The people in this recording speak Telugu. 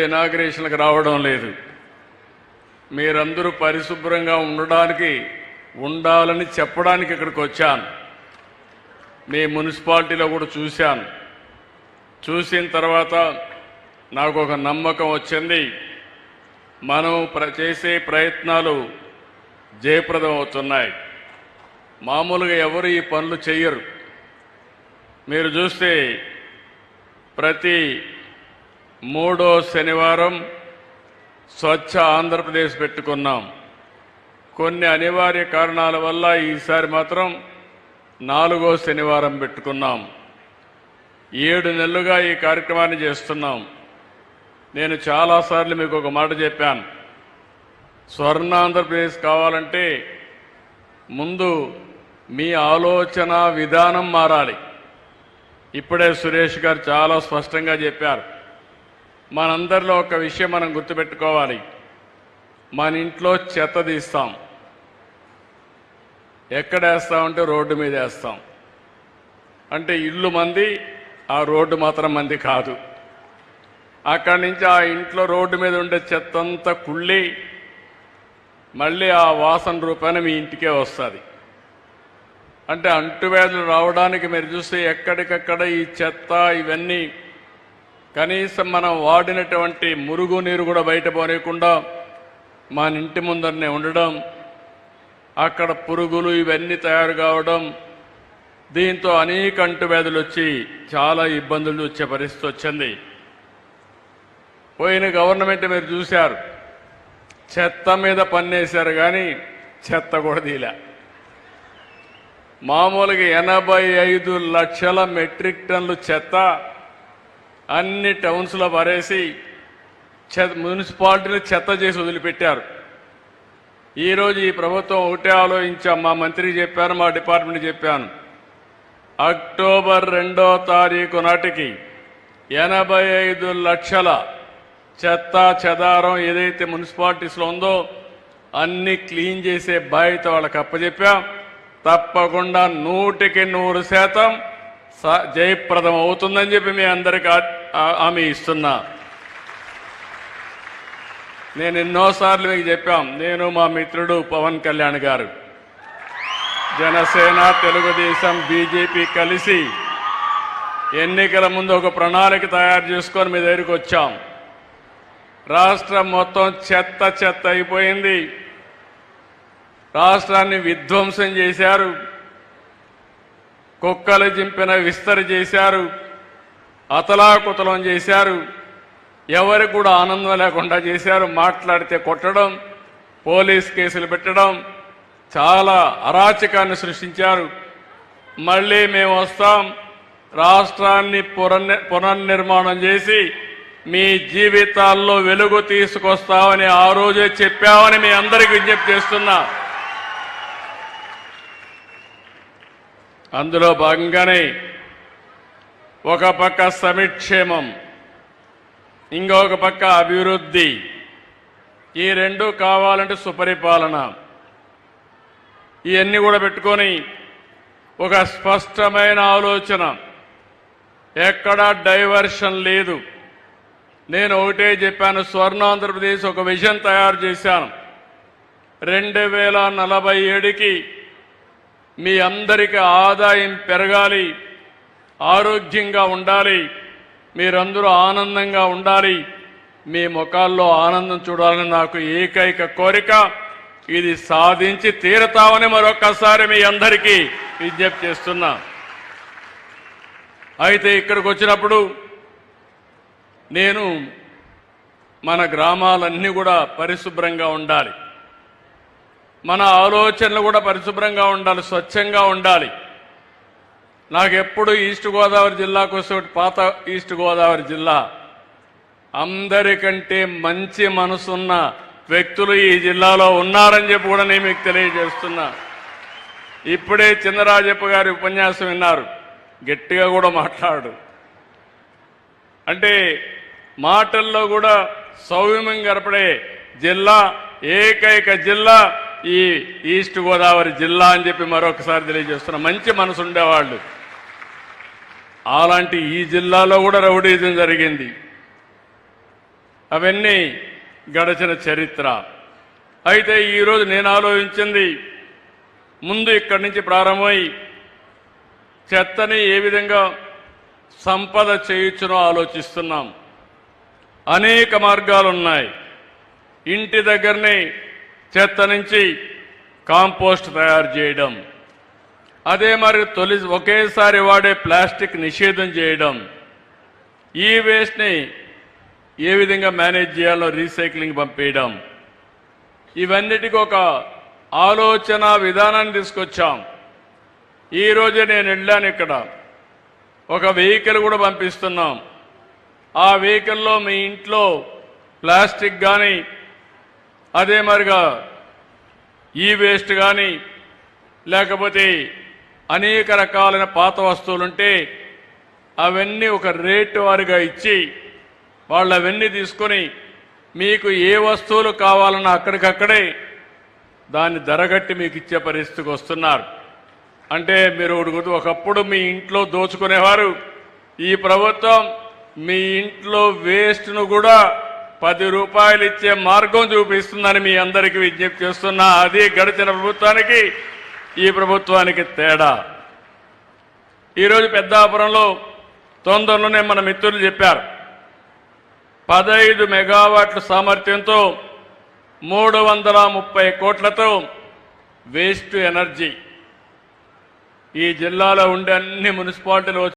ఇనాగ్రేషన్కి రావడం లేదు. మీరందరూ పరిశుభ్రంగా ఉండాలని చెప్పడానికి ఇక్కడికి వచ్చాను. మీ మున్సిపాలిటీలో కూడా చూశాను. చూసిన తర్వాత నాకు ఒక నమ్మకం వచ్చింది, మనం చేసే ప్రయత్నాలు జయప్రదం అవుతున్నాయి. మామూలుగా ఎవరు ఈ పనులు చెయ్యరు. మీరు చూస్తే ప్రతి మూడో శనివారం స్వచ్ఛ ఆంధ్రప్రదేశ్ పెట్టుకున్నాం. కొన్ని అనివార్య కారణాల వల్ల ఈసారి మాత్రం 4వ శనివారం పెట్టుకున్నాం. 7 నెలలుగా ఈ కార్యక్రమాన్ని చేస్తున్నాం. నేను చాలాసార్లు మీకు ఒక మాట చెప్పాను, స్వర్ణ ఆంధ్రప్రదేశ్ కావాలంటే ముందు మీ ఆలోచన విధానం మారాలి. ఇప్పుడే సురేష్ గారు చాలా స్పష్టంగా చెప్పారు. మనందరిలో ఒక విషయం మనం గుర్తుపెట్టుకోవాలి, మన ఇంట్లో చెత్త తీస్తాం, ఎక్కడ వేస్తామంటే రోడ్డు మీద వేస్తాం. అంటే ఇల్లు మంది, ఆ రోడ్డు మాత్రం మంది కాదు. అక్కడి నుంచి ఆ ఇంట్లో రోడ్డు మీద ఉండే చెత్త అంతా కుళ్ళి మళ్ళీ ఆ వాసన రూపాన మీ ఇంటికే వస్తుంది. అంటే అంటువ్యాధులు రావడానికి మీరు చూస్తే ఎక్కడికక్కడ ఈ చెత్త ఇవన్నీ కనీసం మనం వాడినటువంటి మురుగునీరు కూడా బయట పోనీయకుండా మన ఇంటి ముందరనే ఉండడం, అక్కడ పురుగులు ఇవన్నీ తయారు కావడం, దీంతో అనేక అంటువ్యాధులు వచ్చి చాలా ఇబ్బందులు వచ్చే పరిస్థితి వచ్చింది. పోయిన గవర్నమెంట్ మీరు చూశారు, చెత్త మీద పన్నేశారు కానీ చెత్త కూడా తీలే. మామూలుగా 85 లక్షల మెట్రిక్ టన్నులు చెత్త అన్ని టౌన్స్లో పరేసి మున్సిపాలిటీలు చెత్త చేసి వదిలిపెట్టారు. ఈరోజు ఈ ప్రభుత్వం ఒకటే ఆలోచించాం, మా మంత్రికి చెప్పాను, మా డిపార్ట్మెంట్ చెప్పాను, అక్టోబర్ 2వ తారీఖు నాటికి 85 లక్షల చెత్త చెదారం ఏదైతే మున్సిపాలిటీస్లో ఉందో అన్ని క్లీన్ చేసే బాధ్యత వాళ్ళకి అప్పచెప్పాం. తప్పకుండా 100% జయప్రదం అవుతుందని చెప్పి మీ అందరికీ హామీ ఇస్తున్నా. నేను ఎన్నోసార్లు మీకు చెప్పాం, నేను మా మిత్రుడు పవన్ కళ్యాణ్ గారు జనసేన, తెలుగుదేశం, బీజేపీ కలిసి ఎన్నికల ముందు ఒక ప్రణాళిక తయారు చేసుకొని మీ దగ్గరికి వచ్చాం. రాష్ట్రం మొత్తం చెత్త చెత్త అయిపోయింది. రాష్ట్రాన్ని విధ్వంసం చేశారు, కుక్కలు చింపిన విస్తరి చేశారు, అతలాకుతలం చేశారు, ఎవరికి కూడా ఆనందం లేకుండా చేశారు. మాట్లాడితే కొట్టడం, పోలీస్ కేసులు పెట్టడం, చాలా అరాచకాన్ని సృష్టించారు. మళ్ళీ మేము వస్తాం, రాష్ట్రాన్ని పునర్నిర్మాణం చేసి మీ జీవితాల్లో వెలుగు తీసుకొస్తామని ఆ రోజే చెప్పామని మీ అందరికీ విజ్ఞప్తి చేస్తున్నా. అందులో భాగంగానే ఒక పక్క సంక్షేమం, ఇంకొక పక్క అభివృద్ధి, ఈ రెండు కావాలంటే సుపరిపాలన, ఇవన్నీ కూడా పెట్టుకొని ఒక స్పష్టమైన ఆలోచన, ఎక్కడా డైవర్షన్ లేదు. నేను ఒకటే చెప్పాను, స్వర్ణ ఆంధ్రప్రదేశ్ ఒక విజన్ తయారు చేశాను. 2047కి మీ అందరికీ ఆదాయం పెరగాలి, ఆరోగ్యంగా ఉండాలి, మీరందరూ ఆనందంగా ఉండాలి, మీ ముఖాల్లో ఆనందం చూడాలని నాకు ఏకైక కోరిక. ఇది సాధించి తీరతామని మరొక్కసారి మీ అందరికీ విజ్ఞప్తి చేస్తున్నా. అయితే ఇక్కడికి వచ్చినప్పుడు నేను మన గ్రామాలన్నీ కూడా పరిశుభ్రంగా ఉండాలి, మన ఆలోచనలు కూడా పరిశుభ్రంగా ఉండాలి, స్వచ్ఛంగా ఉండాలి. నాకెప్పుడు ఈస్ట్ గోదావరి జిల్లాకు వస్తే, పాత ఈస్ట్ గోదావరి జిల్లా, అందరికంటే మంచి మనసున్న వ్యక్తులు ఈ జిల్లాలో ఉన్నారని చెప్పి కూడా నేను మీకు తెలియజేస్తున్నా. ఇప్పుడే చిన్నరాజప్ప గారి ఉపన్యాసం విన్నారు, గట్టిగా కూడా మాట్లాడు. అంటే మాటల్లో కూడా సౌమ్యం గడపడే జిల్లా, ఏకైక జిల్లా ఈ ఈస్ట్ గోదావరి జిల్లా అని చెప్పి మరొకసారి తెలియజేస్తున్నా. మంచి మనసు ఉండేవాళ్ళు. అలాంటి ఈ జిల్లాలో కూడా రౌడీజం జరిగింది. అవన్నీ గడిచిన చరిత్ర. అయితే ఈరోజు నేను ఆలోచించింది, ముందు ఇక్కడి నుంచి ప్రారంభమై చెత్తని ఏ విధంగా సంపద చేయొచ్చునో ఆలోచిస్తున్నాం. అనేక మార్గాలు ఉన్నాయి. ఇంటి దగ్గరనే చెత్త నుంచి కాంపోస్ట్ తయారు చేయడం, అదే మరి ఒకేసారి వాడే ప్లాస్టిక్ నిషేధం చేయడం, ఈ వేస్ట్ని ఏ విధంగా మేనేజ్ చేయాలో రీసైక్లింగ్ పంపేయడం, ఇవన్నిటికీ ఒక ఆలోచన విధానాన్ని తీసుకొచ్చాం. ఈరోజే నేను వెళ్ళాను, ఇక్కడ ఒక వెహికల్ కూడా పంపిస్తున్నాం. ఆ వెహికల్లో మీ ఇంట్లో ప్లాస్టిక్ కానీ అదే మరిగా ఈ వేస్ట్ కానీ లేకపోతే అనేక రకాలైన పాత వస్తువులుంటే అవన్నీ ఒక రేటు వారిగా ఇచ్చి వాళ్ళు అవన్నీ తీసుకొని మీకు ఏ వస్తువులు కావాలన్నా అక్కడికక్కడే దాన్ని ధరగట్టి మీకు ఇచ్చే పరిస్థితికి వస్తున్నారు. అంటే మీరు ఒకప్పుడు మీ ఇంట్లో దోచుకునేవారు, ఈ ప్రభుత్వం మీ ఇంట్లో వేస్ట్ను కూడా 10 రూపాయలు ఇచ్చే మార్గం చూపిస్తుందని మీ అందరికీ విజ్ఞప్తి చేస్తున్నా. అది గడిచిన ప్రభుత్వానికి ఈ ప్రభుత్వానికి తేడా. ఈరోజు పెద్దాపురంలో తొందరలోనే మన మిత్రులు చెప్పారు, 15 మెగావాట్ల సామర్థ్యంతో 330 కోట్లతో వేస్ట్ ఎనర్జీ ఈ జిల్లాలో ఉండే అన్ని మున్సిపాలిటీలు